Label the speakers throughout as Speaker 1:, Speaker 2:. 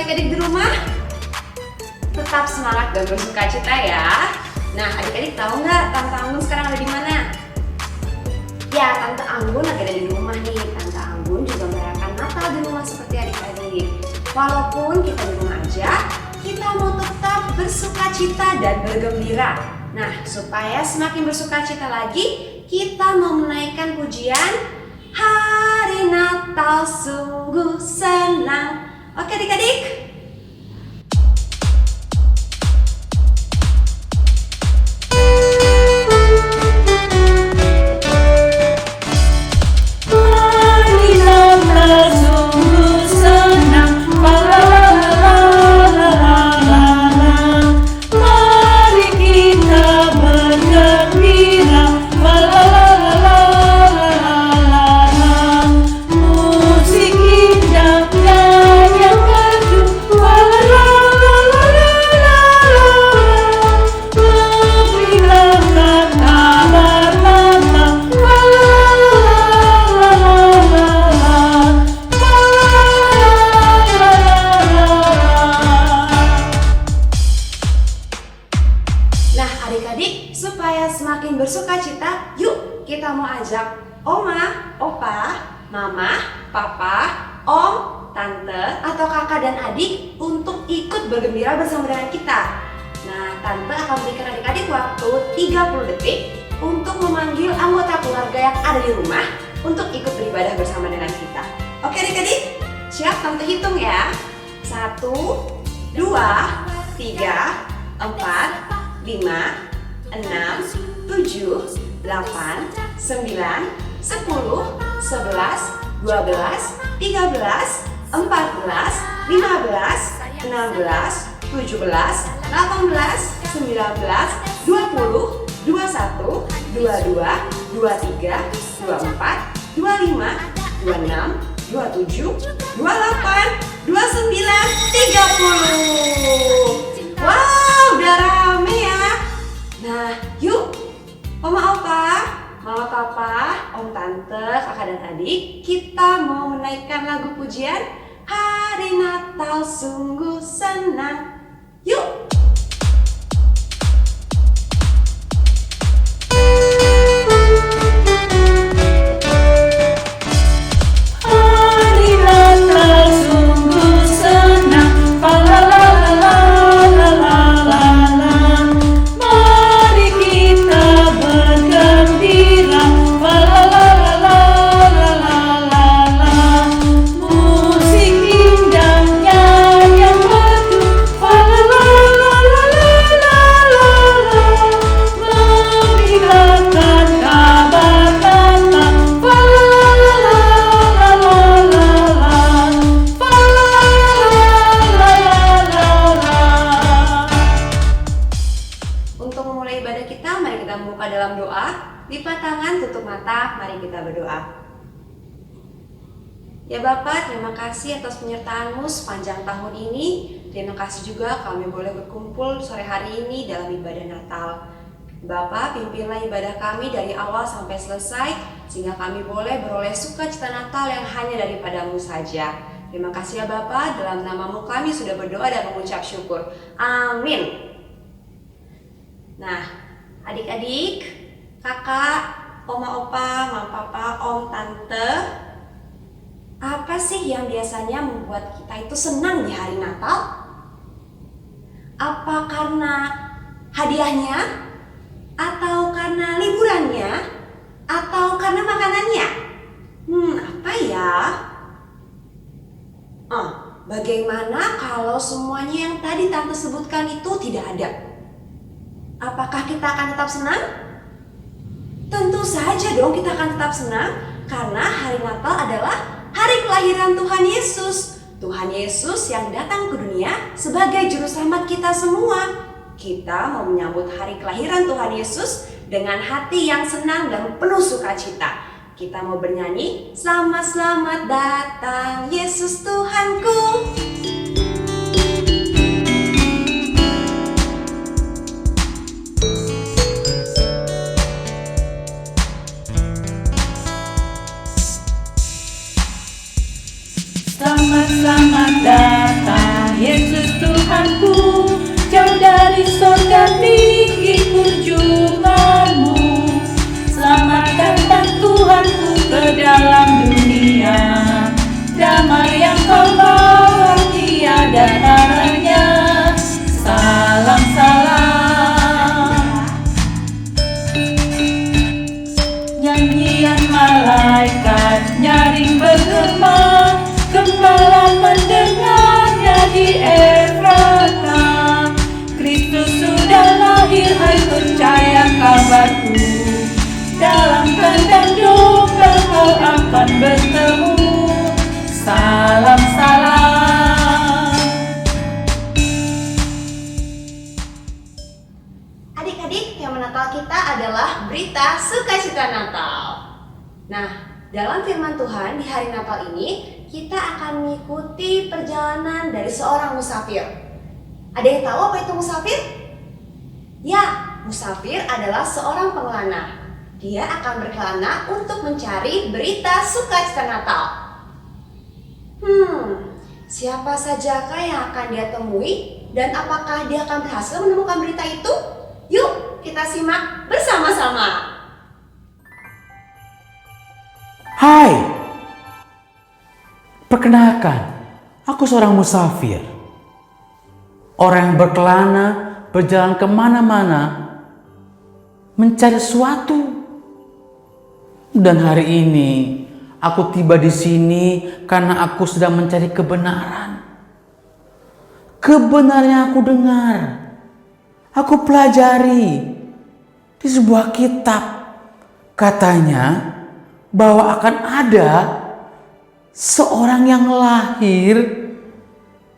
Speaker 1: adik-adik di rumah? Tetap semangat dan bersukacita ya. Nah, adik-adik tahu nggak Tante Anggun sekarang ada di mana? Ya, Tante Anggun lagi ada di rumah nih. Tante Anggun juga merayakan Natal di rumah seperti adik-adik. Walaupun kita di rumah aja, kita mau tetap bersukacita dan bergembira. Nah, supaya semakin bersukacita lagi, kita mau menaikkan pujian Hari Natal sungguh senang. Oke adik-adik? Adik-adik, supaya semakin bersukacita, yuk kita mau ajak Oma, Opa, Mama, Papa, Om, Tante, atau kakak dan adik untuk ikut bergembira bersama dengan kita. Nah, Tante akan berikan adik-adik waktu 30 detik untuk memanggil anggota keluarga yang ada di rumah untuk ikut beribadah bersama dengan kita. Oke adik-adik? Siap? Tante hitung ya. 1, 2, 3, 4, 5, 6, 7, 8, 9, 10, 11, 12, 13, 14, 15, 16, 17, 18, 19, 20, 21, 22, 23, 24, 25, 26, 27, 28, 29, 30. Wow, udah rame ya. Nah, yuk Oma Opa, Mama Papa, Om Tante, kakak dan adik, kita mau menaikkan lagu pujian Hari Natal sungguh senang. Yuk! Dalam doa, lipat tangan, tutup mata, mari kita berdoa. Ya Bapak, terima kasih atas penyertaan-Mu sepanjang tahun ini. Terima kasih juga kami boleh berkumpul sore hari ini dalam ibadah Natal. Bapak, pimpinlah ibadah kami dari awal sampai selesai, sehingga kami boleh beroleh sukacita Natal yang hanya daripada-Mu saja. Terima kasih ya Bapak, dalam nama-Mu kami sudah berdoa dan mengucap syukur. Amin. Nah, adik-adik, kakak, oma opa, mama papa, om tante, apa sih yang biasanya membuat kita itu senang di hari Natal? Apa karena hadiahnya? Atau karena liburannya? Atau karena makanannya? Apa ya? Bagaimana kalau semuanya yang tadi tante sebutkan itu tidak ada? Apakah kita akan tetap senang? Tentu saja dong kita akan tetap senang, karena hari Natal adalah hari kelahiran Tuhan Yesus. Tuhan Yesus yang datang ke dunia sebagai juru selamat kita semua. Kita mau menyambut hari kelahiran Tuhan Yesus dengan hati yang senang dan penuh sukacita. Kita mau bernyanyi, selamat datang Yesus Tuhanku.
Speaker 2: Selamat datang Yesus Tuhanku, jauh dari surga tinggi kunjunganmu. Selamatkan Tuhanku ke dalam dunia. Damai yang kau bawa tiada taranya. Salam, salam. Nyanyian malaikat nyaring bergema, gembala mendengarnya di Efrata. Kristus sudah lahir, hai percaya kabarku. Dalam kandang domba kau akan bertemu. Salam, salam.
Speaker 1: Adik-adik, tema Natal kita adalah berita sukacita Natal. Nah, dalam firman Tuhan di hari Natal ini, kita akan mengikuti perjalanan dari seorang musafir. Ada yang tahu apa itu musafir? Ya, musafir adalah seorang pengelana. Dia akan berkelana untuk mencari berita sukacita Natal. Siapa sajakah yang akan dia temui dan apakah dia akan berhasil menemukan berita itu? Yuk, kita simak bersama-sama.
Speaker 3: Hai, perkenalkan, aku seorang musafir. Orang yang berkelana, berjalan kemana-mana, mencari sesuatu. Dan hari ini, aku tiba di sini karena aku sedang mencari kebenaran. Kebenaran yang aku dengar, aku pelajari di sebuah kitab. Katanya bahwa akan ada seorang yang lahir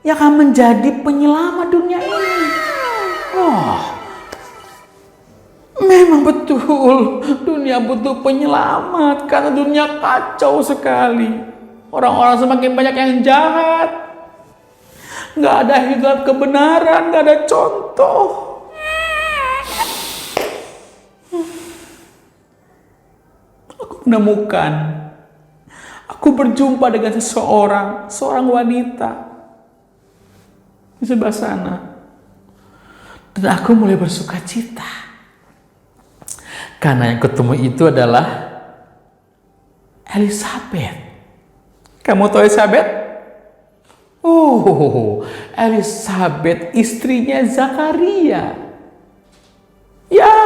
Speaker 3: yang akan menjadi penyelamat dunia ini. Oh, memang betul dunia butuh penyelamat karena dunia kacau sekali. Orang-orang semakin banyak yang jahat. Gak ada hidup kebenaran, gak ada contoh. Menemukan, aku berjumpa dengan seorang wanita di sebelah sana, dan aku mulai bersuka cita karena yang ketemu itu adalah Elizabeth. Kamu tahu Elizabeth? Oh, Elizabeth istrinya Zakaria. Ya,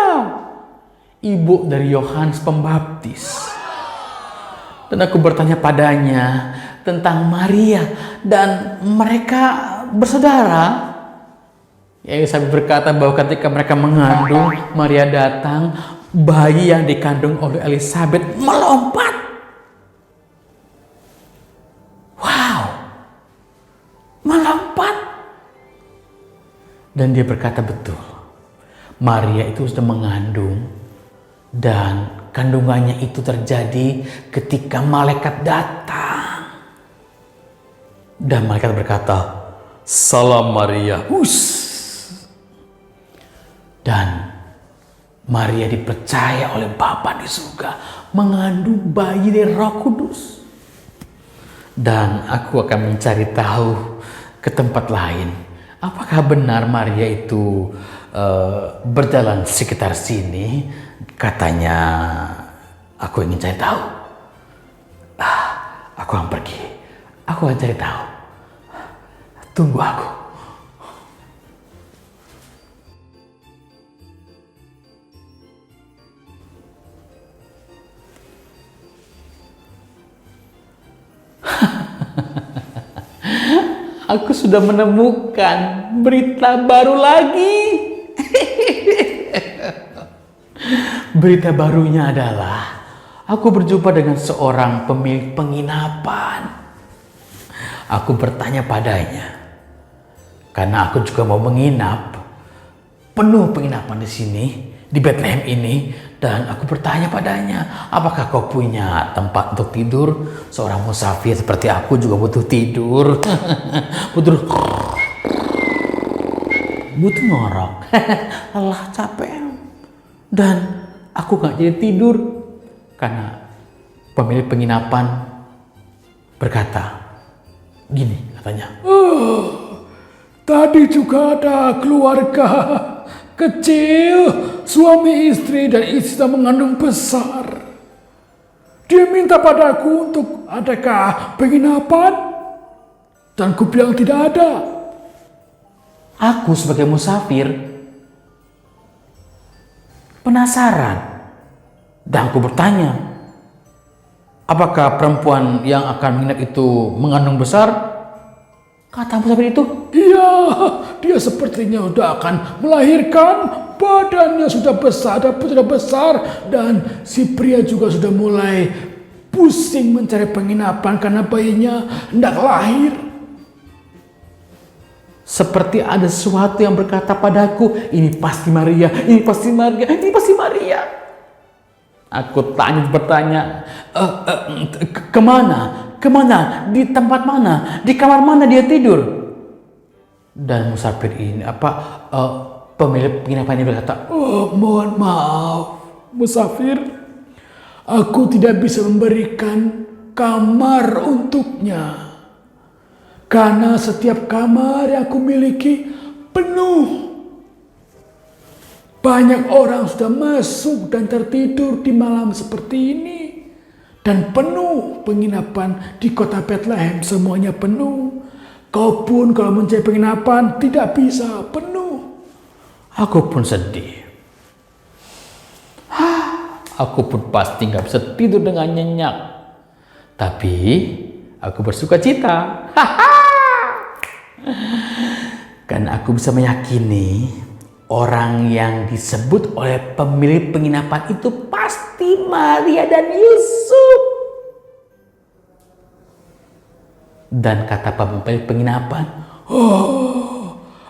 Speaker 3: ibu dari Yohanes Pembaptis. Dan aku bertanya padanya tentang Maria dan mereka bersaudara. Elizabeth berkata bahwa ketika mereka mengandung, Maria datang, bayi yang dikandung oleh Elizabeth melompat. Wow, melompat. Dan dia berkata betul, Maria itu sudah mengandung dan kandungannya itu terjadi ketika malaikat datang. Dan malaikat berkata, "Salam Maria." Dan Maria dipercaya oleh Bapa di surga mengandung bayi dari Roh Kudus. Dan aku akan mencari tahu ke tempat lain. Apakah benar Maria itu berjalan sekitar sini? Katanya aku ingin cari tahu. Aku akan pergi. Aku akan cari tahu. Tunggu aku. Aku sudah menemukan berita baru lagi. Berita barunya adalah aku berjumpa dengan seorang pemilik penginapan. Aku bertanya padanya, karena aku juga mau menginap. Penuh penginapan di sini, di Bethlehem ini. Dan aku bertanya padanya, apakah kau punya tempat untuk tidur? Seorang musafir seperti aku juga butuh tidur. butuh ngorok. Lelah, capek. Dan aku gak jadi tidur karena pemilik penginapan berkata gini, katanya,
Speaker 4: Tadi juga ada keluarga kecil, suami istri dan istri sedang mengandung besar. Dia minta padaku untuk adakah penginapan? Dan ku bilang tidak ada.
Speaker 3: Aku sebagai musafir penasaran dan aku bertanya, apakah perempuan yang akan menginap itu mengandung besar? Kata musafir itu,
Speaker 4: Iya, dia sepertinya sudah akan melahirkan, badannya sudah besar, sudah besar, dan si pria juga sudah mulai pusing mencari penginapan karena bayinya hendak lahir.
Speaker 3: seperti ada sesuatu yang berkata padaku, ini pasti Maria, ini pasti Maria, ini pasti Maria. Aku bertanya, kemana? Kemana? Di tempat mana? Di kamar mana dia tidur? Dan musafir ini, pemilik penginapan ini berkata,
Speaker 4: Oh, mohon maaf, musafir. Aku tidak bisa memberikan kamar untuknya. Karena setiap kamar yang aku miliki penuh. Banyak orang sudah masuk dan tertidur di malam seperti ini. Dan penuh penginapan di kota Bethlehem, semuanya penuh. Kau pun kalau mencari penginapan tidak bisa penuh.
Speaker 3: aku pun sedih. Aku pun pasti gak bisa tidur dengan nyenyak. Tapi aku bersuka cita. Karena aku bisa meyakini orang yang disebut oleh pemilik penginapan itu pasti Maria dan Yusuf. Dan kata pemilik penginapan,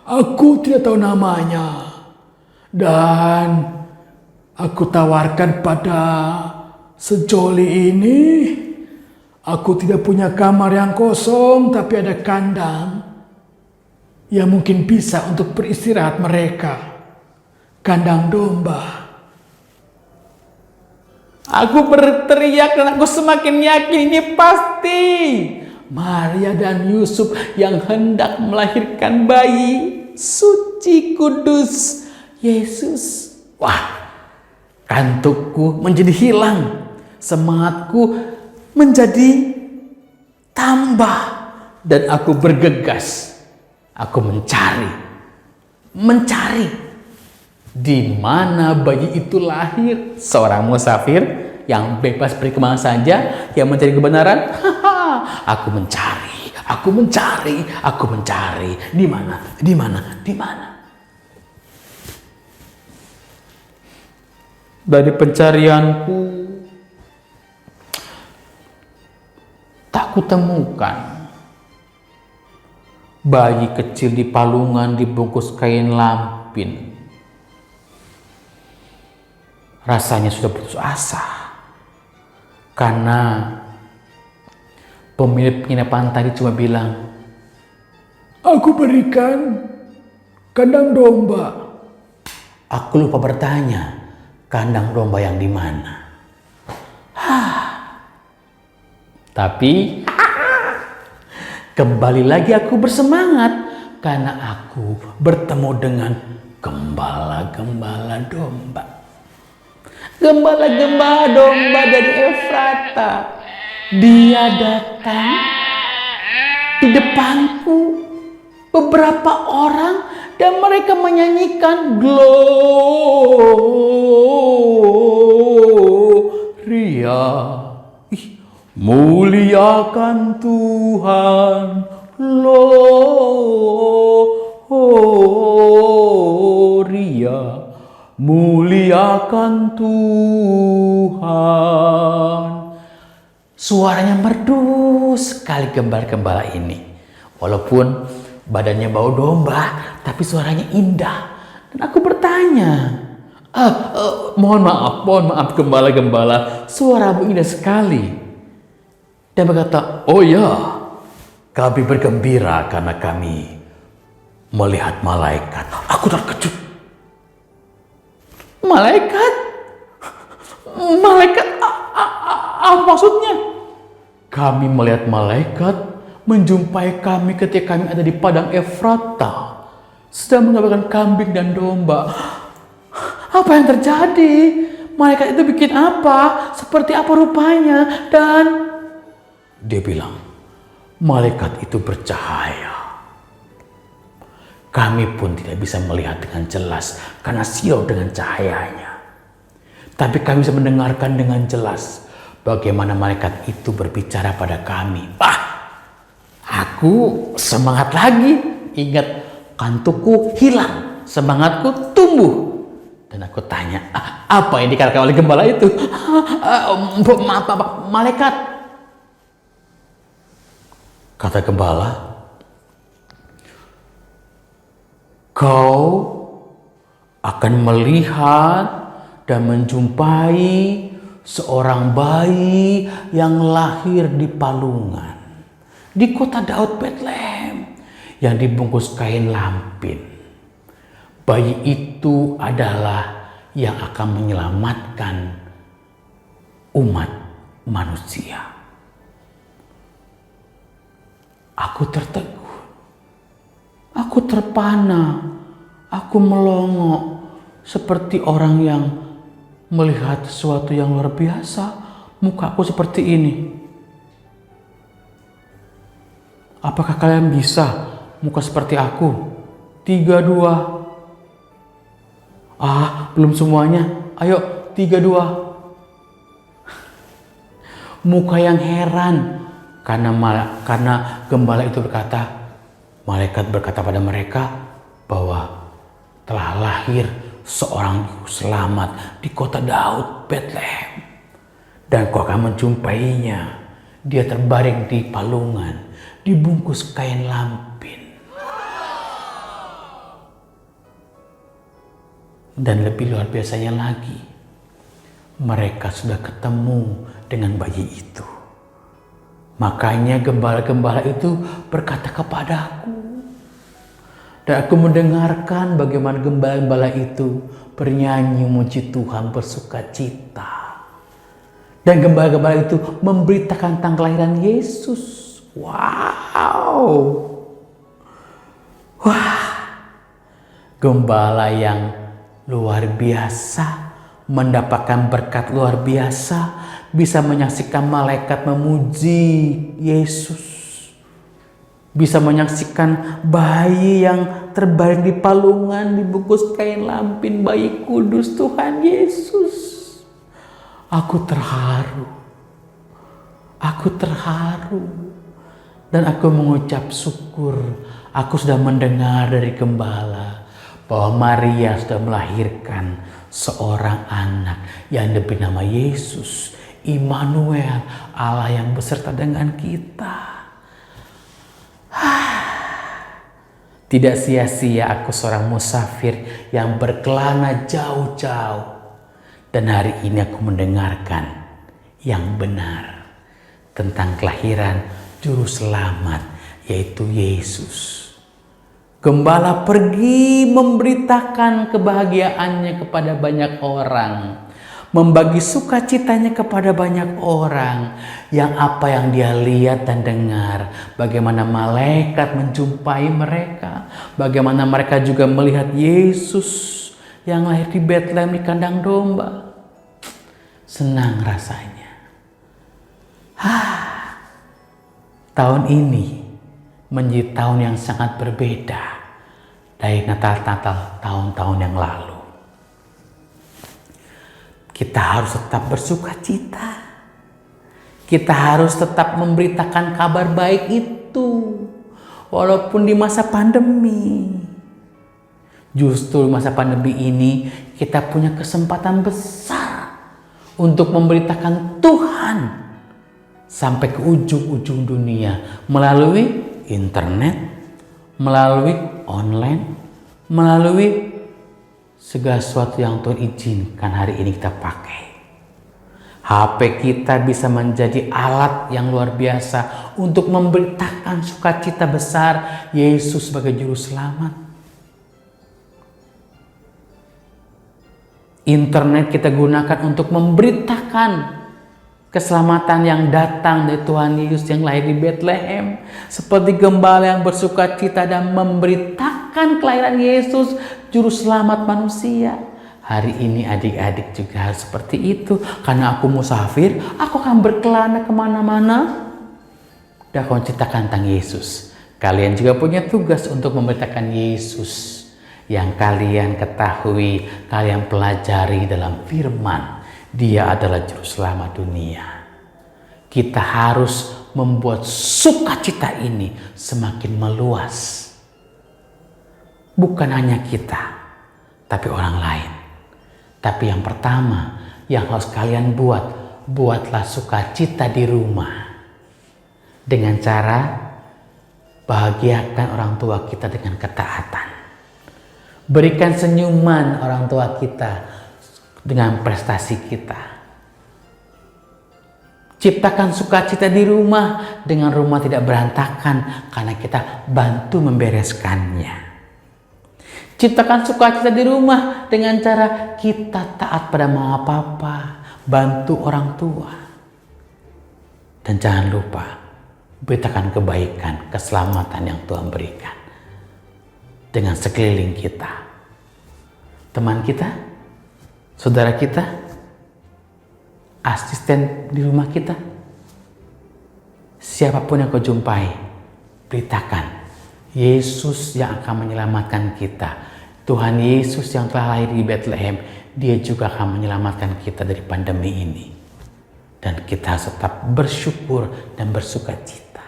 Speaker 4: Aku tidak tahu namanya. Dan aku tawarkan pada sejoli ini. Aku tidak punya kamar yang kosong, tapi ada kandang yang mungkin bisa untuk beristirahat mereka. Kandang domba.
Speaker 3: aku berteriak dan aku semakin yakin ini pasti Maria dan Yusuf yang hendak melahirkan bayi suci kudus Yesus. Wah, kantukku menjadi hilang, semangatku menjadi tambah, dan aku bergegas. Aku mencari di mana bayi itu lahir. Seorang musafir yang bebas pergi kemana saja, yang mencari kebenaran. Aku mencari. Di mana? Dari pencarianku, tak kutemukan bayi kecil di palungan dibungkus kain lampin. Rasanya sudah putus asa karena pemilik penginapan tadi cuma bilang,
Speaker 4: Aku berikan kandang domba.
Speaker 3: aku lupa bertanya, kandang domba yang di mana? Tapi kembali lagi aku bersemangat karena aku bertemu dengan gembala-gembala domba. Gembala-gembala domba dari Efrata. Dia datang di depanku, beberapa orang, dan mereka menyanyikan Gloria. Muliakan Tuhan, Gloria. Muliakan Tuhan. Suaranya merdu sekali gembala-gembala ini. Walaupun badannya bau domba, tapi suaranya indah. Dan aku bertanya, mohon maaf gembala-gembala, suaramu indah sekali. Dan berkata, oh ya, kami bergembira karena kami melihat malaikat. Aku terkejut. Malaikat? Malaikat? Apa maksudnya? Kami melihat malaikat menjumpai kami ketika kami ada di padang Efrata. sedang mengembalakan kambing dan domba. Apa yang terjadi? Malaikat itu bikin apa? Seperti apa rupanya? Dan dia bilang, malaikat itu bercahaya. Kami pun tidak bisa melihat dengan jelas karena silau dengan cahayanya. Tapi kami bisa mendengarkan dengan jelas bagaimana malaikat itu berbicara pada kami. Aku semangat lagi. Ingat, kantukku hilang, semangatku tumbuh. Dan aku tanya, apa yang dikatakan oleh gembala itu? Malaikat. Kata gembala, kau akan melihat dan menjumpai seorang bayi yang lahir di palungan di kota Daud Bethlehem yang dibungkus kain lampin. Bayi itu adalah yang akan menyelamatkan umat manusia. Aku tertegun, aku terpana, aku melongo seperti orang yang melihat sesuatu yang luar biasa. Mukaku seperti ini. Apakah kalian bisa muka seperti aku? 3, 2. Belum semuanya. Ayo, 3, 2. Muka yang heran karena gembala itu berkata, malaikat berkata pada mereka bahwa telah lahir seorang juru selamat di kota Daud Bethlehem, dan kau akan menjumpainya. Dia terbaring di palungan, dibungkus kain lampin. Dan lebih luar biasanya lagi, mereka sudah ketemu dengan bayi itu. Makanya gembala-gembala itu berkata kepadaku, dan aku mendengarkan bagaimana gembala-gembala itu bernyanyi memuji Tuhan, bersukacita. Dan gembala-gembala itu memberitakan tentang kelahiran Yesus. Wow. Wah. Gembala yang luar biasa, mendapatkan berkat luar biasa, bisa menyaksikan malaikat memuji Yesus, bisa menyaksikan bayi yang terbaring di palungan dibungkus kain lampin, bayi kudus Tuhan Yesus. Aku terharu, dan aku mengucap syukur. Aku sudah mendengar dari gembala bahwa Maria sudah melahirkan seorang anak yang diberi nama Yesus, Immanuel, Allah yang beserta dengan kita. Tidak sia-sia aku seorang musafir yang berkelana jauh-jauh, dan hari ini aku mendengarkan yang benar tentang kelahiran Juru Selamat, yaitu Yesus. Gembala pergi memberitakan kebahagiaannya kepada banyak orang, membagi sukacitanya kepada banyak orang, yang apa yang dia lihat dan dengar, bagaimana malaikat menjumpai mereka, bagaimana mereka juga melihat Yesus yang lahir di Bethlehem di kandang domba. Senang rasanya. Tahun ini menjadi tahun yang sangat berbeda dari Natal-Natal tahun-tahun yang lalu. Kita harus tetap bersukacita. Kita harus tetap memberitakan kabar baik itu, walaupun di masa pandemi. Justru masa pandemi ini kita punya kesempatan besar untuk memberitakan Tuhan sampai ke ujung-ujung dunia melalui internet, melalui online, melalui segala sesuatu yang Tuhan izinkan hari ini kita pakai. HP kita bisa menjadi alat yang luar biasa untuk memberitakan sukacita besar Yesus sebagai Juru Selamat. Internet kita gunakan untuk memberitakan keselamatan yang datang dari Tuhan Yesus yang lahir di Bethlehem. Seperti gembala yang bersukacita dan memberitakan akan kelahiran Yesus, Juru Selamat manusia. Hari ini adik-adik juga harus seperti itu. Karena aku musafir, aku akan berkelana kemana-mana. Dan aku ceritakan tentang Yesus. Kalian juga punya tugas untuk memberitakan Yesus yang kalian ketahui, kalian pelajari dalam firman. Dia adalah Juru Selamat dunia. Kita harus membuat sukacita ini semakin meluas. Bukan hanya kita, tapi orang lain. Tapi yang pertama yang harus kalian buatlah sukacita di rumah. Dengan cara bahagiakan orang tua kita dengan ketaatan. Berikan senyuman orang tua kita dengan prestasi kita. Ciptakan sukacita di rumah dengan rumah tidak berantakan karena kita bantu membereskannya. Ciptakan sukacita di rumah dengan cara kita taat pada mama papa, bantu orang tua. Dan jangan lupa beritakan kebaikan, keselamatan yang Tuhan berikan dengan sekeliling kita. Teman kita, saudara kita, asisten di rumah kita, siapapun yang kau jumpai, beritakan Yesus yang akan menyelamatkan kita. Tuhan Yesus yang telah lahir di Bethlehem, Dia juga akan menyelamatkan kita dari pandemi ini. Dan kita harus tetap bersyukur dan bersukacita.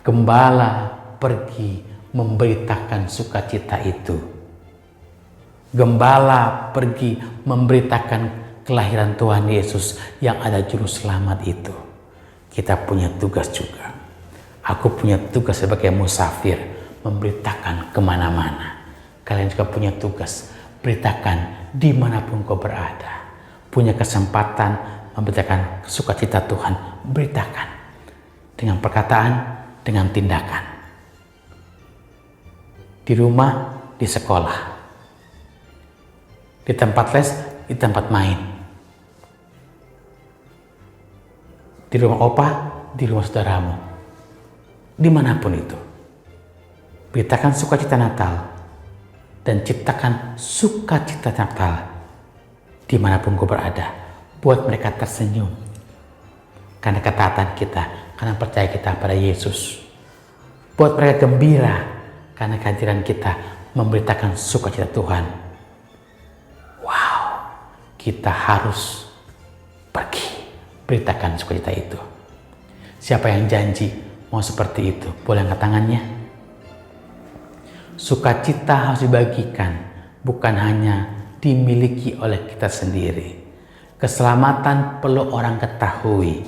Speaker 3: Gembala pergi memberitakan sukacita itu. Gembala pergi memberitakan kelahiran Tuhan Yesus yang ada Juru Selamat itu. Kita punya tugas juga. Aku punya tugas sebagai musafir memberitakan kemana-mana. Kalian juga punya tugas beritakan dimanapun kau berada. Punya kesempatan memberitakan sukacita Tuhan, beritakan dengan perkataan, dengan tindakan. Di rumah, di sekolah, di tempat les, di tempat main, di rumah opa, di rumah saudaramu, dimanapun itu. Beritakan sukacita Natal dan ciptakan sukacita Natal dimanapun kau berada. Buat mereka tersenyum karena ketaatan kita, karena percaya kita pada Yesus. Buat mereka gembira karena kehadiran kita memberitakan sukacita Tuhan. Kita harus pergi beritakan sukacita itu. Siapa yang janji mau seperti itu, boleh angkat tangannya. Sukacita harus dibagikan, bukan hanya dimiliki oleh kita sendiri. Keselamatan perlu orang ketahui.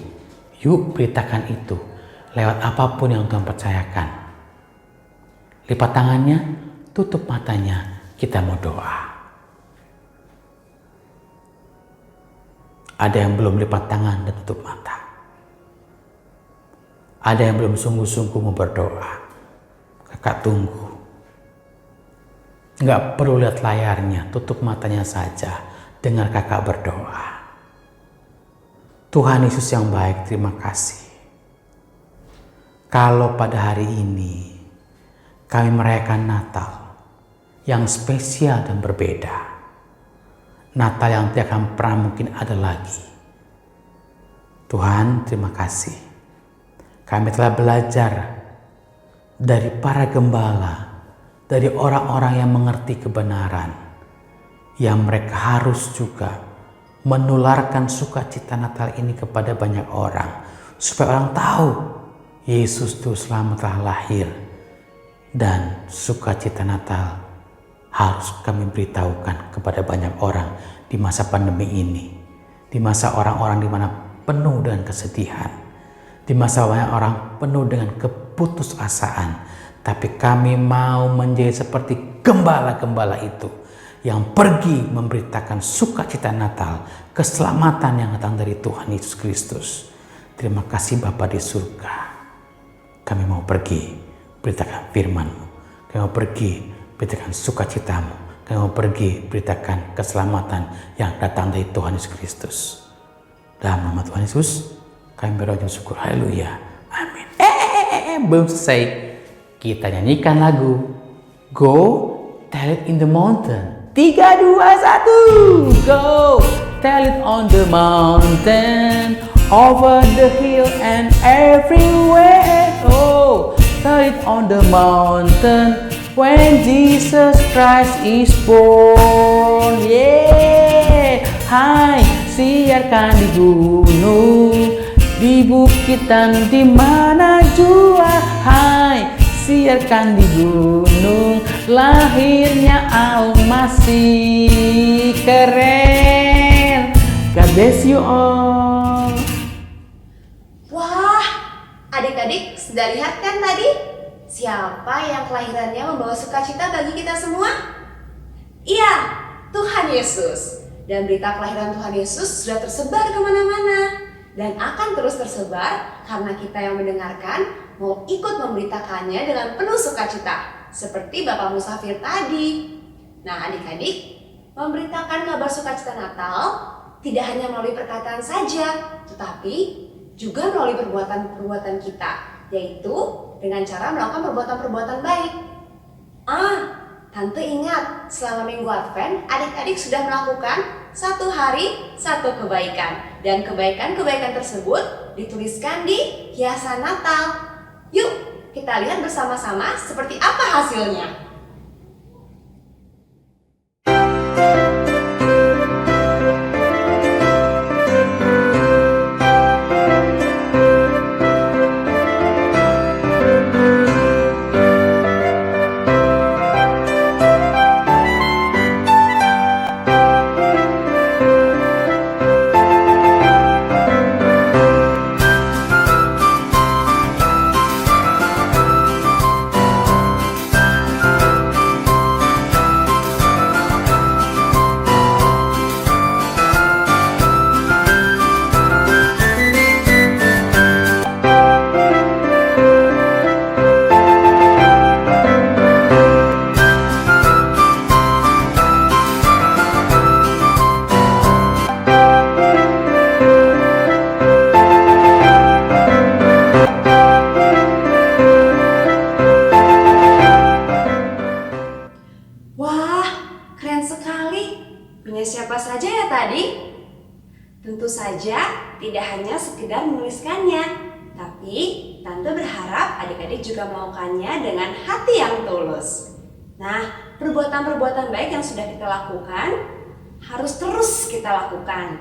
Speaker 3: Yuk beritakan itu lewat apapun yang Tuhan percayakan. Lipat tangannya, tutup matanya, kita mau doa. Ada yang belum lipat tangan dan tutup mata. Ada yang belum sungguh-sungguh mau berdoa. Kakak tunggu. Nggak perlu lihat layarnya, tutup matanya saja. Dengar kakak berdoa. Tuhan Yesus yang baik, terima kasih. Kalau pada hari ini kami merayakan Natal yang spesial dan berbeda. Natal yang tidak akan pernah mungkin ada lagi. Tuhan, terima kasih. Kami telah belajar dari para gembala, dari orang-orang yang mengerti kebenaran, yang mereka harus juga menularkan sukacita Natal ini kepada banyak orang, supaya orang tahu Yesus Juru Selamat telah lahir. Dan sukacita Natal harus kami beritahukan kepada banyak orang di masa pandemi ini. Di masa orang-orang di mana penuh dengan kesedihan. Di masa banyak orang penuh dengan keputusasaan. Tapi kami mau menjadi seperti gembala-gembala itu yang pergi memberitakan sukacita Natal, keselamatan yang datang dari Tuhan Yesus Kristus. Terima kasih Bapa di surga. Kami mau pergi beritakan firman-Mu. Kami mau pergi beritakan sukacitamu. Kami mau pergi beritakan keselamatan yang datang dari Tuhan Yesus Kristus. Dalam nama Tuhan Yesus, kami berdoa dan syukur. Haleluya. Amin. Belum selesai. Kita nyanyikan lagu Go Tell It in the Mountain. 3, 2, 1. Go tell it on the mountain, over the hill and everywhere. Oh, tell it on the mountain when Jesus Christ is born. Yeah. Hai, siarkan di gunung, di bukit dan di mana jua. Hai, siarkan di gunung, lahirnya Al-Masih. Keren. God bless you all.
Speaker 1: Wah, adik-adik sudah lihat kan tadi? Siapa yang kelahirannya membawa sukacita bagi kita semua? Iya, Tuhan Yesus. Dan berita kelahiran Tuhan Yesus sudah tersebar kemana-mana. Dan akan terus tersebar karena kita yang mendengarkan mau ikut memberitakannya dengan penuh sukacita. Seperti Bapak Musafir tadi. Nah adik-adik, memberitakan kabar sukacita Natal tidak hanya melalui perkataan saja, tetapi juga melalui perbuatan-perbuatan kita, yaitu dengan cara melakukan perbuatan-perbuatan baik. Tante ingat, selama Minggu Advent, adik-adik sudah melakukan 1 hari 1 kebaikan. Dan kebaikan-kebaikan tersebut dituliskan di hiasan Natal. Yuk, kita lihat bersama-sama seperti apa hasilnya. Punya siapa saja ya tadi? Tentu saja tidak hanya sekedar menuliskannya, tapi Tante berharap adik-adik juga melakukannya dengan hati yang tulus. Nah, perbuatan-perbuatan baik yang sudah kita lakukan harus terus kita lakukan.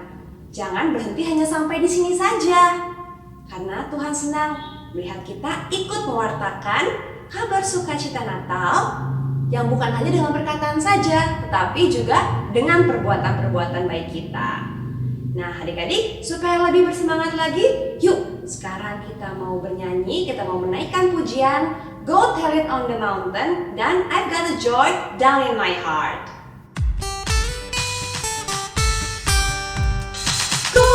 Speaker 1: Jangan berhenti hanya sampai di sini saja. Karena Tuhan senang melihat kita ikut mewartakan kabar sukacita Natal yang bukan hanya dengan perkataan saja, tetapi juga dengan perbuatan-perbuatan baik kita. Nah adik-adik, supaya lebih bersemangat lagi, yuk sekarang kita mau bernyanyi, kita mau menaikkan pujian Go Tell It on the Mountain dan I've Got a Joy Down in My Heart.
Speaker 2: Go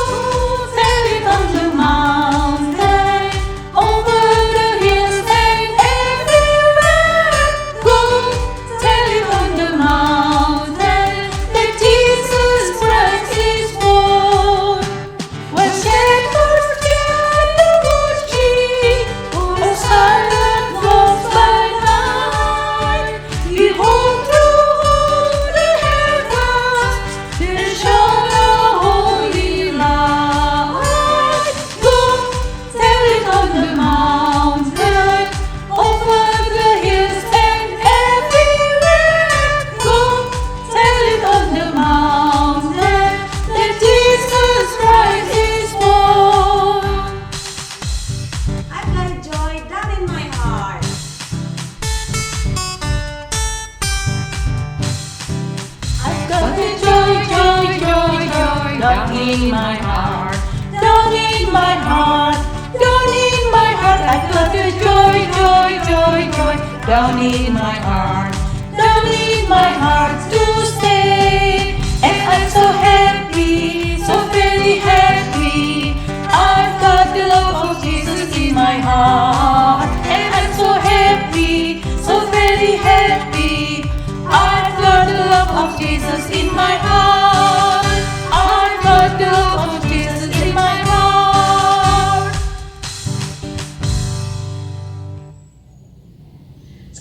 Speaker 2: tell it on the mountain, over the hills and everywhere. Go tell it on the mountain that Jesus Christ is born. When shepherds gather watching, or silent walks by night, behold through all the heavens there shone a holy light. Go tell it on the mountain, over the hills and everywhere. Go tell it on the mountain that Jesus Christ is born.
Speaker 1: I've got a joy down in my heart.
Speaker 2: I've got the joy, joy, joy, joy down in my heart, down in my heart, down in my heart. I've got the joy, joy, joy, joy down in my heart, down in my heart to stay. And I'm so happy, so very happy. I've got the love of Jesus in my heart, and I'm so happy, so very happy. I've got the love of Jesus in my heart. I've got the love of Jesus in my heart.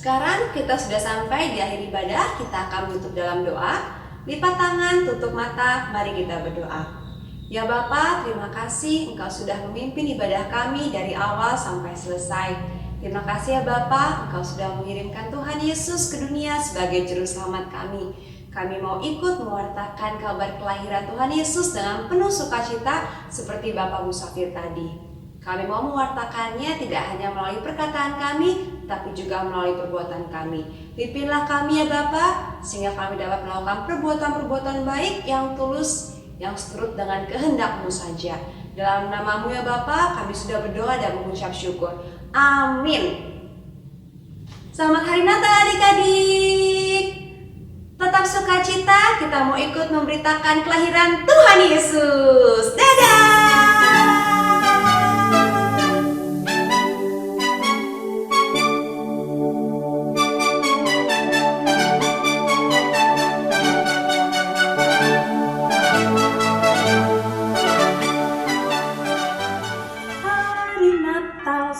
Speaker 1: Sekarang kita sudah sampai di akhir ibadah, kita akan tutup dalam doa. Lipat tangan, tutup mata, mari kita berdoa. Ya Bapa, terima kasih Engkau sudah memimpin ibadah kami dari awal sampai selesai. Terima kasih ya Bapa, Engkau sudah mengirimkan Tuhan Yesus ke dunia sebagai juru selamat kami. Kami mau ikut mewartakan kabar kelahiran Tuhan Yesus dengan penuh sukacita seperti Bapak Musafir tadi. Kami mau mewartakannya tidak hanya melalui perkataan kami, tapi juga melalui perbuatan kami. Pimpinlah kami ya Bapa, sehingga kami dapat melakukan perbuatan-perbuatan baik yang tulus, yang seturut dengan kehendak-Mu saja. Dalam nama-Mu ya Bapa, kami sudah berdoa dan mengucap syukur. Amin. Selamat Hari Natal adik-adik. Tetap sukacita, kita mau ikut memberitakan kelahiran Tuhan Yesus. Dadah!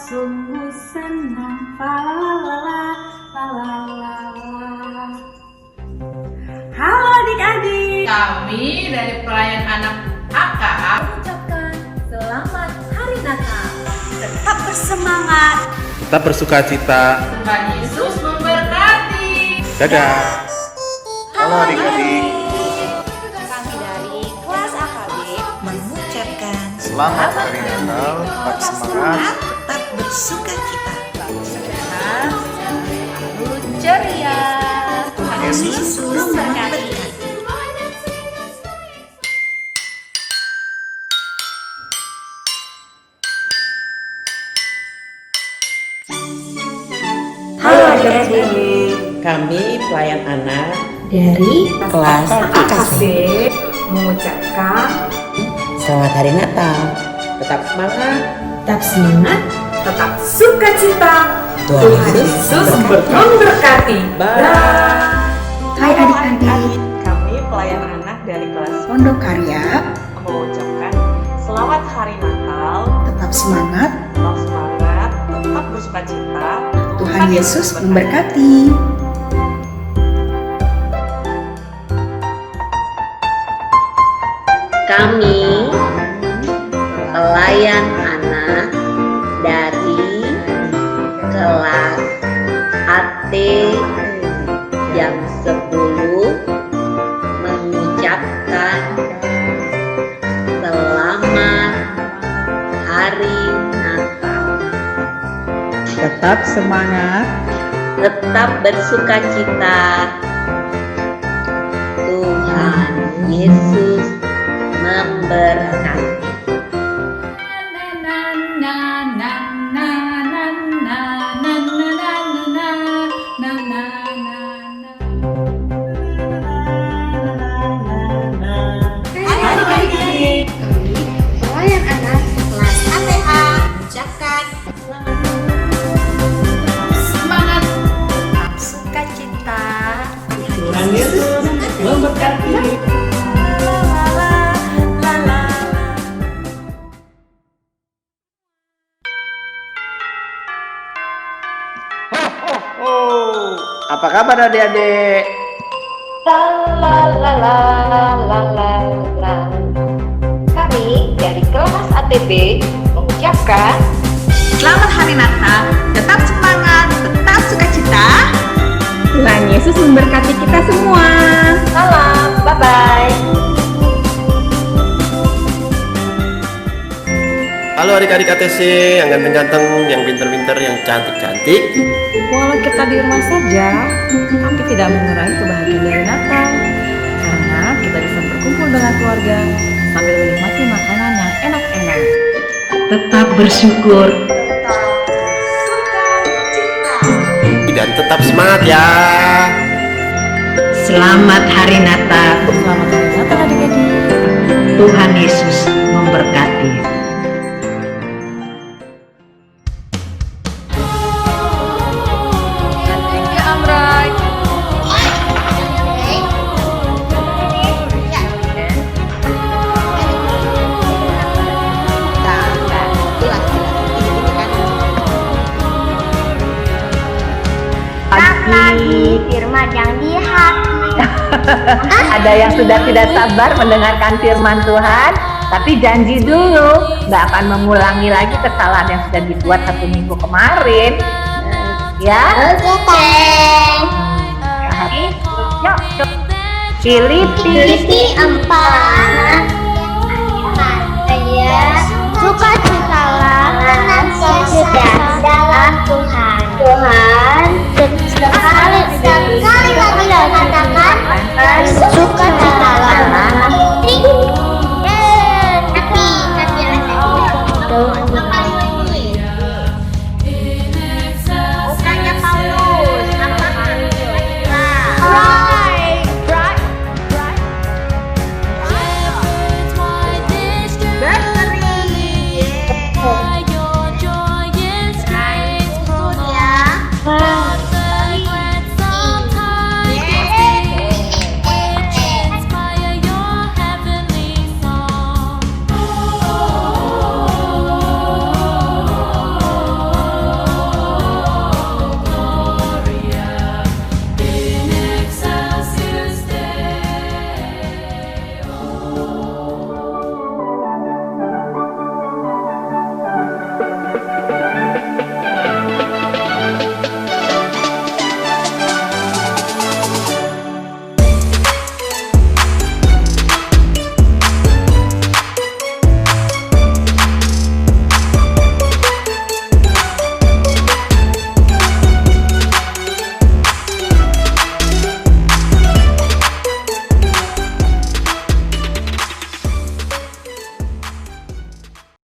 Speaker 2: Sungguh senang, Halo adik-adik,
Speaker 5: Kami dari pelayan anak AKA
Speaker 2: ucapkan selamat Hari Natal.
Speaker 1: Tetap bersemangat.
Speaker 3: Tetap bersukacita.
Speaker 5: Tuhan Yesus memberkati.
Speaker 3: Dadah. Halo adik-adik.
Speaker 1: Kami dari kelas AKB
Speaker 6: mengucapkan
Speaker 7: Selamat Hari Natal, tetap semangat.
Speaker 6: tetap bersuka cita.
Speaker 1: ceria.
Speaker 6: Tuhan Yesus memberkati.
Speaker 2: Halo adik-adik,
Speaker 8: Kami pelayan anak
Speaker 2: dari
Speaker 8: kelas
Speaker 2: AKC mengucapkan
Speaker 8: Selamat Hari Natal. Tetap semangat.
Speaker 2: tetap semangat, tetap sukacita.
Speaker 8: Tuhan
Speaker 2: Yesus memberkati.
Speaker 8: Bye.
Speaker 2: Hai adik-adik,
Speaker 9: Kami pelayan anak dari kelas
Speaker 2: Pondok Karya
Speaker 9: mengucapkan Selamat Hari Natal,
Speaker 2: tetap semangat.
Speaker 9: tetap semangat, tetap bersukacita.
Speaker 2: Tuhan Yesus memberkati.
Speaker 10: Kami pelayan anak dari kelas AT jam 10 mengucapkan selamat Hari Natal.
Speaker 8: Tetap semangat.
Speaker 10: Tetap bersukacita. Tuhan Yesus memberkati.
Speaker 1: Adik-adik, pelayan anak kelas ATA mengucapkan
Speaker 5: Semangat.
Speaker 1: sukacita.
Speaker 8: Tuhan Yesus memberkati.
Speaker 7: Oh, apa kabar adik-adik?
Speaker 10: Kami dari kelas ATB mengucapkan
Speaker 2: Selamat Hari Natal, tetap semangat, tetap sukacita. Tuhan Yesus memberkati kita semua.
Speaker 10: salam, bye-bye.
Speaker 7: Halo adik-adik ATC, yang ganteng-ganteng, yang pinter-pinter, yang cantik-cantik.
Speaker 9: Walau kita di rumah saja, tapi tidak mengurangi kebahagiaan dari Natal. Karena kita bisa berkumpul dengan keluarga sambil menikmati makanan yang enak-enak.
Speaker 8: Tetap bersyukur.
Speaker 7: Dan tetap semangat ya.
Speaker 8: Selamat Hari Natal.
Speaker 9: Selamat Hari Natal adik-adik.
Speaker 8: Tuhan Yesus memberkati.
Speaker 10: lagi firman yang di hati.
Speaker 2: Ada yang sudah tidak sabar mendengarkan firman Tuhan, tapi janji dulu nggak akan mengulangi lagi kesalahan yang sudah dibuat 1 minggu kemarin. Ya.
Speaker 10: Oke.
Speaker 2: Yuk. Filipi
Speaker 10: 4 ayat sukacitalah senantiasa